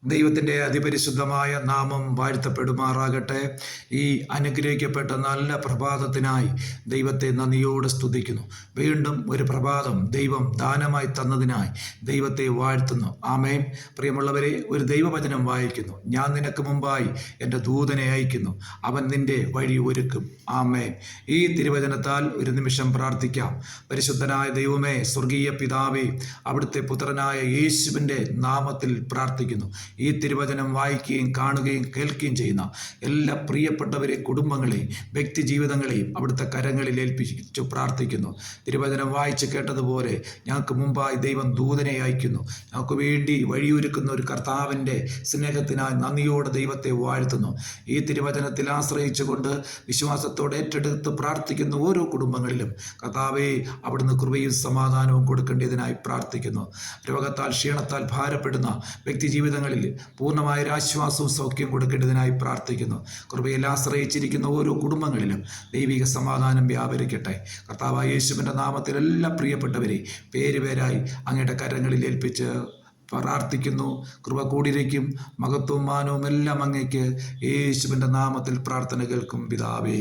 ദൈവത്തിൻ്റെ അതിപരിശുദ്ധമായ നാമം വാഴ്ത്തപ്പെടുമാറാകട്ടെ. ഈ അനുഗ്രഹിക്കപ്പെട്ട നല്ല പ്രഭാതത്തിനായി ദൈവത്തെ നന്ദിയോടെ സ്തുതിക്കുന്നു. വീണ്ടും ഒരു പ്രഭാതം ദൈവം ദാനമായി തന്നതിനായി ദൈവത്തെ വാഴ്ത്തുന്നു. ആമേൻ. പ്രിയമുള്ളവരെ, ഒരു ദൈവവചനം വായിക്കുന്നു. ഞാൻ നിനക്ക് മുമ്പായി എൻ്റെ ദൂതനെ അയക്കുന്നു, അവൻ നിന്റെ വഴി ഒരുക്കും. ആമേൻ. ഈ തിരുവചനത്താൽ ഒരു നിമിഷം പ്രാർത്ഥിക്കാം. പരിശുദ്ധനായ ദൈവമേ, സ്വർഗീയ പിതാവേ, അവിടുത്തെ പുത്രനായ യേശുവിൻ്റെ നാമത്തിൽ പ്രാർത്ഥിക്കുന്നു. ഈ തിരുവചനം വായിക്കുകയും കാണുകയും കേൾക്കുകയും ചെയ്യുന്ന എല്ലാ പ്രിയപ്പെട്ടവരെ, കുടുംബങ്ങളെയും വ്യക്തി ജീവിതങ്ങളെയും അവിടുത്തെ കരങ്ങളിൽ ഏൽപ്പിച്ചു പ്രാർത്ഥിക്കുന്നു. തിരുവചനം വായിച്ച് കേട്ടതുപോലെ ഞങ്ങൾക്ക് മുമ്പായി ദൈവം ദൂതനെ അയക്കുന്നു. ഞങ്ങൾക്ക് വേണ്ടി വഴിയൊരുക്കുന്ന ഒരു കർത്താവിൻ്റെ സ്നേഹത്തിനായി നന്ദിയോടെ ദൈവത്തെ വാഴ്ത്തുന്നു. ഈ തിരുവചനത്തിൽ ആശ്രയിച്ചുകൊണ്ട് വിശ്വാസത്തോടെ ഏറ്റെടുത്ത് പ്രാർത്ഥിക്കുന്ന ഓരോ കുടുംബങ്ങളിലും കർത്താവേ, അവിടുന്ന് കൃപയും സമാധാനവും കൊടുക്കേണ്ടതിനായി പ്രാർത്ഥിക്കുന്നു. രോഗത്താൽ ക്ഷീണത്താൽ ഭാരപ്പെടുന്ന വ്യക്തി ജീവിതങ്ങളിൽ പൂർണ്ണമായ ഒരു ആശ്വാസവും സൗഖ്യം കൊടുക്കേണ്ടതിനായി പ്രാർത്ഥിക്കുന്നു. കൃപയിൽ ആശ്രയിച്ചിരിക്കുന്ന ഓരോ കുടുംബങ്ങളിലും ദൈവിക സമാധാനം വ്യാപരിക്കട്ടെ. കർത്താവായ യേശുവിൻ്റെ നാമത്തിൽ എല്ലാ പ്രിയപ്പെട്ടവരെ പേരുപേരായി അങ്ങയുടെ കരങ്ങളിൽ ഏൽപ്പിച്ച് പ്രാർത്ഥിക്കുന്നു. കൃപ കൂടിയിരിക്കും. മഹത്വവും മാനവും എല്ലാം അങ്ങേക്ക്. യേശുവിൻ്റെ നാമത്തിൽ പ്രാർത്ഥന കേൾക്കും പിതാവേ.